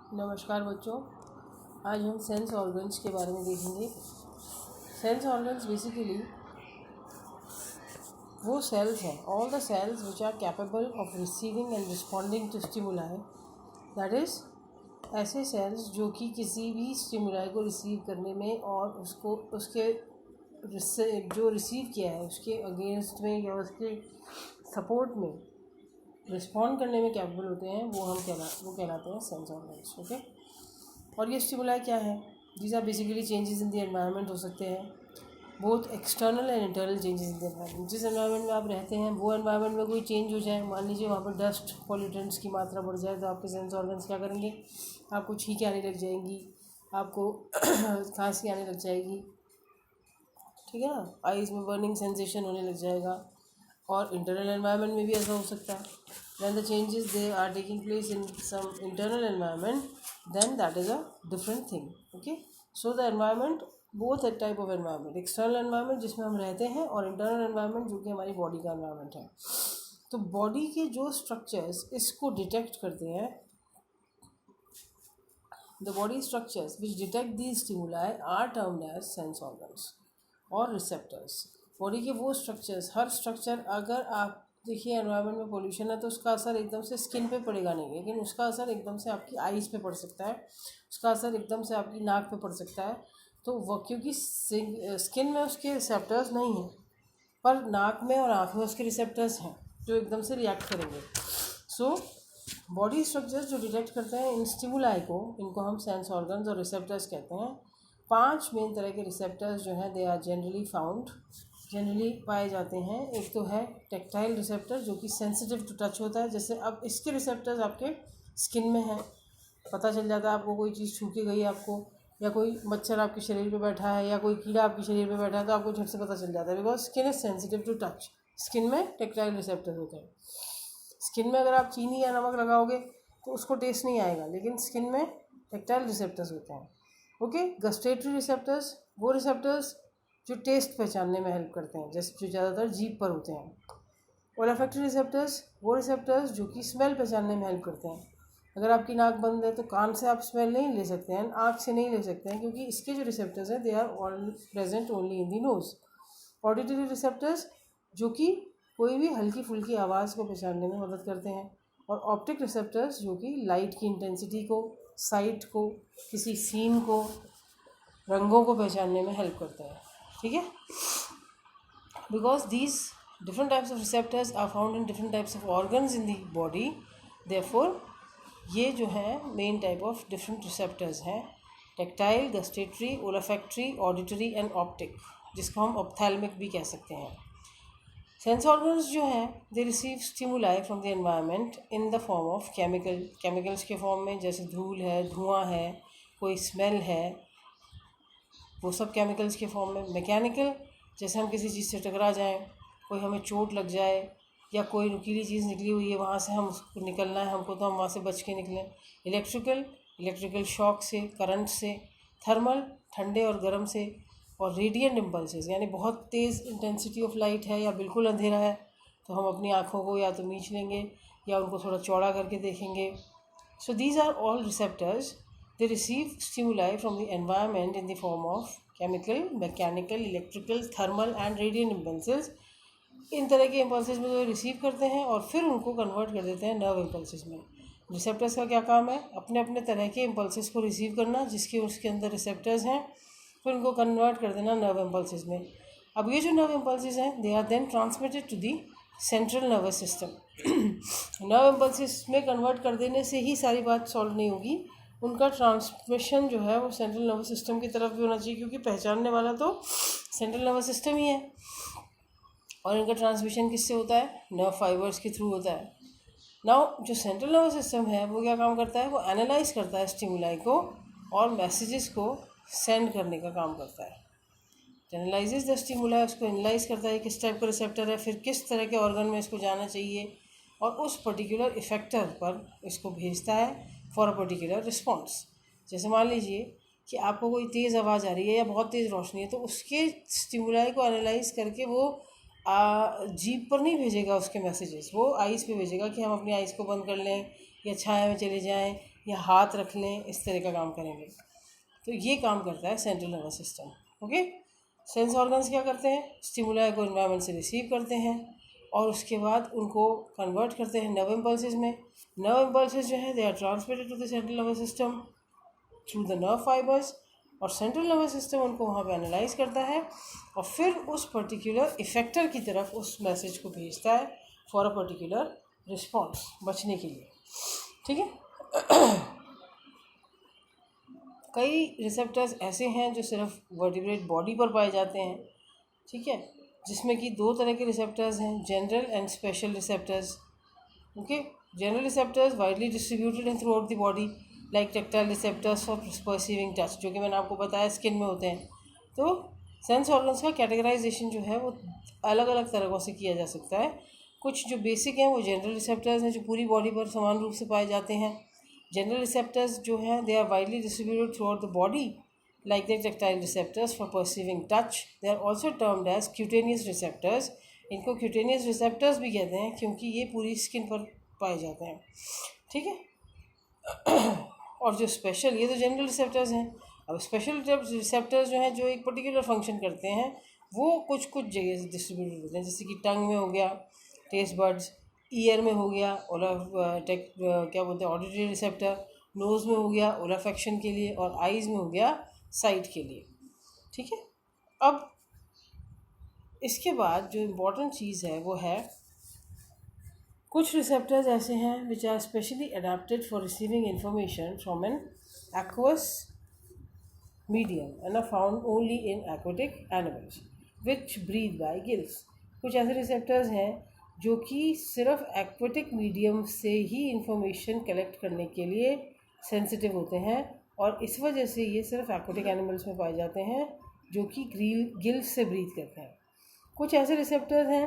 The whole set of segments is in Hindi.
नमस्कार बच्चों, आज हम सेंस ऑर्गन्स के बारे में देखेंगे। सेंस ऑर्गन्स बेसिकली वो सेल्स हैं, all the cells which are capable of receiving and responding to stimuli. That is ऐसे सेल्स जो कि किसी भी स्टिमुलाई को रिसीव करने में और उसको उसके जो रिसीव किया है उसके अगेंस्ट में या उसके सपोर्ट में रिस्पॉन्ड करने में कैपेबल होते हैं, वो कहलाते हैं सेंस ऑर्गन्स। ओके, और ये स्टिमुलाई क्या है? These are basically changes in the environment हो सकते हैं, both external and internal changes in the environment. जिस एनवायरनमेंट में आप रहते हैं वो एनवायरनमेंट में कोई चेंज हो जाए, मान लीजिए वहाँ पर डस्ट पॉल्यूटेंट्स की मात्रा बढ़ जाए, तो आपके सेंस ऑर्गन्स क्या करेंगे? आपको छींकें आने लग जाएंगी, आपको खांसी आने लग जाएगी, ठीक है ना, आईज में बर्निंग सेंसेशन होने लग जाएगा। और इंटरनल एनवायरनमेंट में भी ऐसा हो सकता है। When the changes they are taking place in some internal environment, then that is a different thing. Okay, so the environment, both a type of environment, external environment जिसमें हम रहते हैं और इंटरनल एनवायरनमेंट जो कि हमारी बॉडी का एनवायरनमेंट है। तो बॉडी के जो स्ट्रक्चर्स इसको डिटेक्ट करते हैं, the body structures which detect these stimuli are termed as sense organs और रिसेप्टर्स। बॉडी के वो स्ट्रक्चर्स, हर स्ट्रक्चर, अगर आप देखिए एनवायरनमेंट में पोल्यूशन है तो उसका असर एकदम से स्किन पे पड़ेगा नहीं, लेकिन उसका असर एकदम से आपकी आईज़ पे पड़ सकता है, उसका असर एकदम से आपकी नाक पे पड़ सकता है। तो वो क्योंकि स्किन में उसके रिसेप्टर्स नहीं हैं, पर नाक में और आँख में उसके रिसेप्टर्स हैं जो एकदम से रिएक्ट करेंगे। सो बॉडी स्ट्रक्चर्स जो डिटेक्ट करते हैं इन स्टिमुलाई को, इनको हम सेंस ऑर्गन्स और रिसेप्टर्स कहते हैं। 5 मेन तरह के रिसेप्टर्स जो हैं दे आर जनरली पाए जाते हैं। एक तो है टेक्टाइल रिसेप्टर जो कि सेंसिटिव टू टच होता है, जैसे अब इसके रिसेप्टर्स आपके स्किन में हैं, पता चल जाता है आपको कोई चीज़ छू के गई आपको, या कोई मच्छर आपके शरीर पे बैठा है या कोई कीड़ा आपके शरीर पे बैठा है तो आपको झट से पता चल जाता है, because skin is sensitive to touch. Skin में टेक्टाइल रिसेप्टर होते हैं। स्किन में अगर आप चीनी या नमक लगाओगे तो उसको टेस्ट नहीं आएगा, लेकिन स्किन में टेक्टाइल रिसेप्टर्स होते हैं। ओके, गस्टेटरी रिसेप्टर्स, वो रिसेप्टर्स जो टेस्ट पहचानने में हेल्प करते हैं, जैसे जो ज़्यादातर जीभ पर होते हैं। ओलाफैक्टरी रिसेप्टर्स, वो रिसेप्टर्स जो कि स्मेल पहचानने में हेल्प करते हैं। अगर आपकी नाक बंद है तो कान से आप स्मेल नहीं ले सकते हैं, आँख से नहीं ले सकते हैं, क्योंकि इसके जो रिसेप्टर्स हैं they are all present only in the nose. Auditory receptors जो कि कोई भी हल्की फुल्की आवाज़ को पहचानने में मदद करते हैं। और ऑप्टिक रिसेप्टर्स जो कि लाइट की इंटेंसिटी को, साइट को, किसी सीन को, रंगों को पहचानने में हेल्प करते हैं। ठीक है, because these different types of receptors are found in different types of organs in the body, therefore ये जो हैं main type of different receptors हैं, tactile, gustatory, olfactory, auditory and optic, जिसको हम ऑप्थैल्मिक भी कह सकते हैं। सेंस ऑर्गन्स जो हैं दे receive stimuli from the environment in the form of chemicals के फॉर्म में, जैसे धूल है, धुआं है, कोई स्मेल है, वो सब केमिकल्स के फॉर्म में। मैकेनिकल, जैसे हम किसी चीज़ से टकरा जाएं, कोई हमें चोट लग जाए या कोई नुकीली चीज़ निकली हुई है वहाँ से हम उसको निकलना है हमको, तो हम वहाँ से बच के निकलें। इलेक्ट्रिकल शॉक से, करंट से। थर्मल, ठंडे और गर्म से। और रेडिएंट इम्पल्सेस, यानी बहुत तेज़ इंटेंसिटी ऑफ लाइट है या बिल्कुल अंधेरा है तो हम अपनी आँखों को या तो मीच लेंगे या उनको थोड़ा चौड़ा करके देखेंगे। So these are all receptors, they receive stimuli from the environment in the form of chemical, mechanical, electrical, thermal and radiant impulses. इन तरह के इम्पल्सेस में जो रिसीव करते हैं और फिर उनको कन्वर्ट कर देते हैं नर्व इम्पल्सेस में। रिसेप्टर्स का क्या काम है? अपने अपने तरह के इम्पल्सेस को रिसीव करना जिसके उसके अंदर रिसेप्टर्स हैं, फिर उनको कन्वर्ट कर देना नर्व इम्पल्सेस में। अब ये जो नर्व इम्पल्सेस हैं they are then transmitted to the central nervous system. Nerve impulses में कन्वर्ट कर देने से ही सारी बात सॉल्व नहीं होगी, उनका ट्रांसमिशन जो है वो सेंट्रल नर्वस सिस्टम की तरफ भी होना चाहिए, क्योंकि पहचानने वाला तो सेंट्रल नर्वस सिस्टम ही है। और इनका ट्रांसमिशन किससे होता है? नर्व फाइबर्स के थ्रू होता है। नाउ जो सेंट्रल नर्वस सिस्टम है वो क्या काम करता है? वो एनालाइज करता है स्टिमुलाई को और मैसेजेस को सेंड करने का काम करता है। एनालाइजेस द स्टिमुलाई, उसको एनालाइज करता है किस टाइप का रिसेप्टर है, फिर किस तरह के ऑर्गन में इसको जाना चाहिए, और उस पर्टिकुलर इफेक्टर पर इसको भेजता है फॉर अ पर्टिकुलर रिस्पॉन्स। जैसे मान लीजिए कि आपको कोई तेज़ आवाज़ आ रही है या बहुत तेज़ रोशनी है, तो उसके स्टिमुलाई को एनालाइज करके वो जीभ पर नहीं भेजेगा उसके मैसेजेस, वो आइज़ पे भेजेगा कि हम अपनी आइज़ को बंद कर लें या छाया में चले जाएं या हाथ रख लें, इस तरह का काम करेंगे। तो ये काम करता है central nervous system. Okay, sense organs क्या करते हैं, स्टिमुलाई को एनवायरनमेंट से रिसीव करते हैं और उसके बाद उनको कन्वर्ट करते हैं नर्व इम्पल्सेस में। नर्व इम्पल्सेस जो है they are transmitted to the central nervous system through the nerve fibres, और सेंट्रल नर्वस सिस्टम उनको वहाँ पे एनालाइज करता है और फिर उस पर्टिकुलर इफेक्टर की तरफ उस मैसेज को भेजता है फॉर अ पर्टिकुलर रिस्पॉन्स, बचने के लिए। ठीक है। कई रिसेप्टर्स ऐसे हैं जो सिर्फ वर्टिब्रेट बॉडी पर पाए जाते हैं। ठीक है, जिसमें कि दो तरह के रिसेप्टर्स हैं, general and special receptors. Okay, general receptors widely distributed हैं throughout the body, like tactile receptors for perceiving touch, जो कि मैंने आपको बताया स्किन में होते हैं। तो सेंस ऑर्गन्स का कैटेगराइजेशन जो है वो अलग अलग तरीक़ों से किया जा सकता है। कुछ जो बेसिक हैं वो जनरल रिसेप्टर्स हैं जो पूरी बॉडी पर समान रूप से पाए जाते हैं। जनरल रिसेप्टर्स जो हैं they are widely distributed throughout the body, like the tactile receptors for perceiving touch. They are also termed as cutaneous receptors. इनको क्यूटेनियस रिसेप्टर्स भी कहते हैं क्योंकि ये पूरी स्किन पर पाए जाते हैं। ठीक है। और जो स्पेशल, ये तो जनरल रिसेप्टर्स हैं। अब स्पेशल रिसेप्टर्स जो हैं जो एक पर्टिकुलर फंक्शन करते हैं वो कुछ कुछ जगह से डिस्ट्रीब्यूटेड होते हैं, जैसे कि टंग में हो गया टेस्ट बड्स, ईयर में हो गया क्या बोलते हैं ऑडिटरी रिसेप्टर, नोज़ में हो गया ओलाफैक्शन के लिए, और आइज़ में हो गया साइट के लिए। ठीक है। अब इसके बाद जो इम्पोर्टेंट चीज़ है वो है कुछ रिसेप्टर्स ऐसे हैं which are specially adapted for receiving information from an aqueous medium and are found only in aquatic animals which breathe by gills. कुछ ऐसे रिसेप्टर्स हैं जो कि सिर्फ एक्वेटिक मीडियम से ही इंफॉर्मेशन कलेक्ट करने के लिए सेंसिटिव होते हैं, और इस वजह से ये सिर्फ एक्वेटिक एनिमल्स में पाए जाते हैं जो कि गिल्स से ब्रीथ करते हैं। कुछ ऐसे रिसेप्टर्स हैं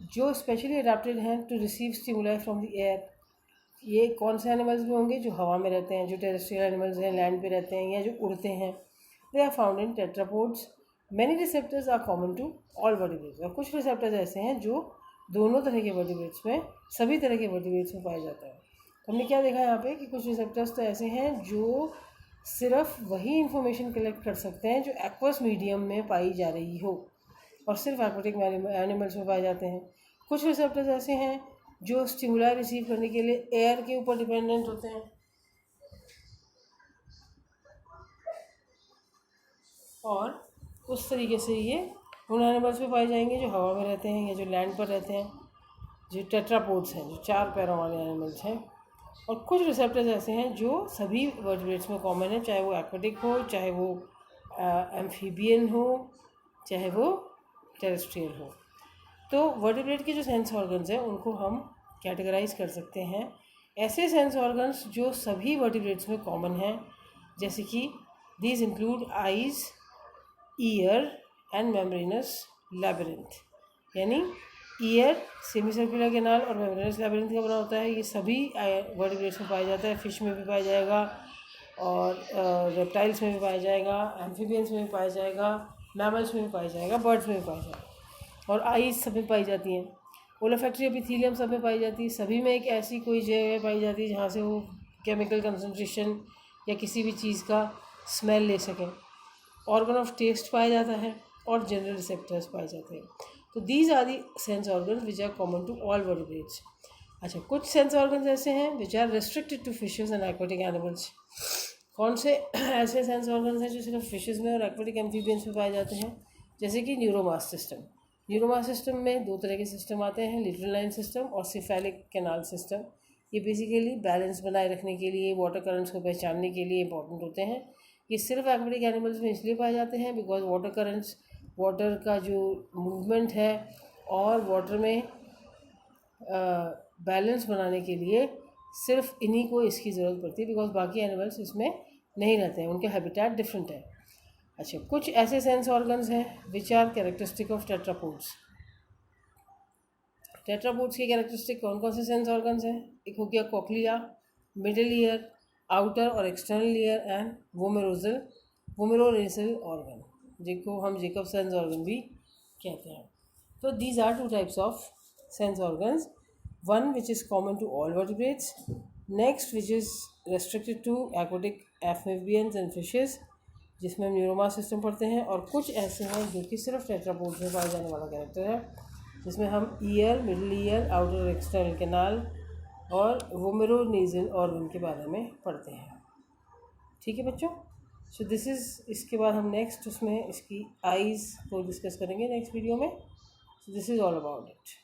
जो स्पेशली अडेप्टेड हैं to receive stimuli from the air. ये कौन से एनिमल्स में होंगे, जो हवा में रहते हैं, जो टेरेस्ट्रियल एनिमल्स हैं, लैंड पे रहते हैं, या जो उड़ते हैं। They are found in tetrapods. Many receptors are common to all vertebrates. और कुछ रिसेप्टर्स ऐसे हैं जो दोनों तरह के वर्टिब्रेट्स में, सभी तरह के वर्टिब्रेट्स में पाया जाता है। तो हमने क्या देखा यहाँ पे कि कुछ रिसेप्टर्स तो ऐसे हैं जो सिर्फ वही इंफॉर्मेशन कलेक्ट कर सकते हैं जो एक्वस मीडियम में पाई जा रही हो, और सिर्फ एक्वेटिक एनिमल्स में पाए जाते हैं। कुछ रिसेप्टर्स ऐसे हैं जो स्टिमुलाई रिसीव करने के लिए एयर के ऊपर डिपेंडेंट होते हैं, और उस तरीके से ये उन एनिमल्स में पाए जाएंगे जो हवा में रहते हैं या जो लैंड पर रहते हैं, जो टेट्रापोड्स हैं, जो 4 पैरों वाले एनिमल्स हैं। और कुछ रिसेप्टर्स ऐसे हैं जो सभी वर्टिब्रेट्स में कॉमन है, चाहे वो एक्वेटिक हो, चाहे वो एम्फीबियन हो, चाहे वो टेरेस्ट्रियल हो। तो वर्टिब्रेट के जो सेंस ऑर्गन्स हैं उनको हम कैटेगराइज कर सकते हैं ऐसे सेंस ऑर्गन्स जो सभी वर्टिब्रेट्स में कॉमन हैं, जैसे कि these include eyes, year and membranes labyrinth. यानी ईयर सेमी सर्कुलर कैनाल और मेम्ब्रेनस लैबिरिंथ का बना होता है। ये सभी वर्टिब्रेट्स में पाया जाता है। फिश में भी पाया जाएगा, और रेप्टाइल्स में भी पाया जाएगा, एम्फीबियंस में भी पाया जाएगा, मैमल्स में भी पाया जाएगा, बर्ड्स में भी पाया जाएगा, और आइज़ सब में पाई जाती हैं। ओलाफैक्टरी एपिथेलियम सब में पाई जाती है। सभी में एक ऐसी कोई जगह पाई जाती है जहाँ से वो केमिकल कंसनट्रेशन या किसी भी चीज़ का स्मेल ले सकें। ऑर्गन ऑफ टेस्ट पाया जाता है, और जनरल रिसेप्टर्स पाए जाते हैं। तो these are the sense organs which are common to all vertebrates. अच्छा, कुछ सेंस ऑर्गन्स ऐसे हैं which are restricted to fishes and aquatic animals. कौन से ऐसे सेंस ऑर्गन्स हैं जो सिर्फ फिशेज में और एक्वेटिक एम्फीबियंस में पाए जाते हैं, जैसे कि न्यूरोमास सिस्टम। न्यूरोमास सिस्टम में 2 तरह के सिस्टम आते हैं, लिटरल लाइन सिस्टम और सिफेलिक कैनाल सिस्टम। ये बेसिकली बैलेंस बनाए रखने के लिए, वाटर करंट्स को पहचानने के लिए इंपॉर्टेंट होते हैं। ये सिर्फ एक्वेटिक एनिमल्स में इसलिए पाए जाते हैं बिकॉज वाटर करंट्स, वाटर का जो मूवमेंट है और वाटर में बैलेंस बनाने के लिए सिर्फ इन्हीं को इसकी ज़रूरत पड़ती है, बिकॉज बाकी एनिमल्स इसमें नहीं रहते हैं, उनके हैबिटेट डिफरेंट है। अच्छा, कुछ ऐसे सेंस ऑर्गन्स हैं which are characteristic of tetrapods. Tetrapods के कैरेक्टरिस्टिक कौन कौन से सेंस ऑर्गन्स हैं? एक हो गया कॉक्लिया, मिडिल ईयर, आउटर और external ear, and vomeronasal organ, जिनको हम जेकब सेंस ऑर्गन भी कहते हैं। तो these are 2 types of sense organs, one which is common to all vertebrates, next which is restricted to aquatic amphibians and fishes, जिसमें हम न्यूरोमास सिस्टम पढ़ते हैं, और कुछ ऐसे हैं जो कि सिर्फ टेट्रापोड्स में पाया जाने वाला कैरेक्टर है, जिसमें हम year, middle ear, outer external canal और वोमेरोनेजल ऑर्गन के बारे में पढ़ते हैं। ठीक है बच्चों, सो दिस इज़, इसके बाद हम नेक्स्ट उसमें इसकी आइज़ को डिस्कस करेंगे नेक्स्ट वीडियो में। So this is all about it.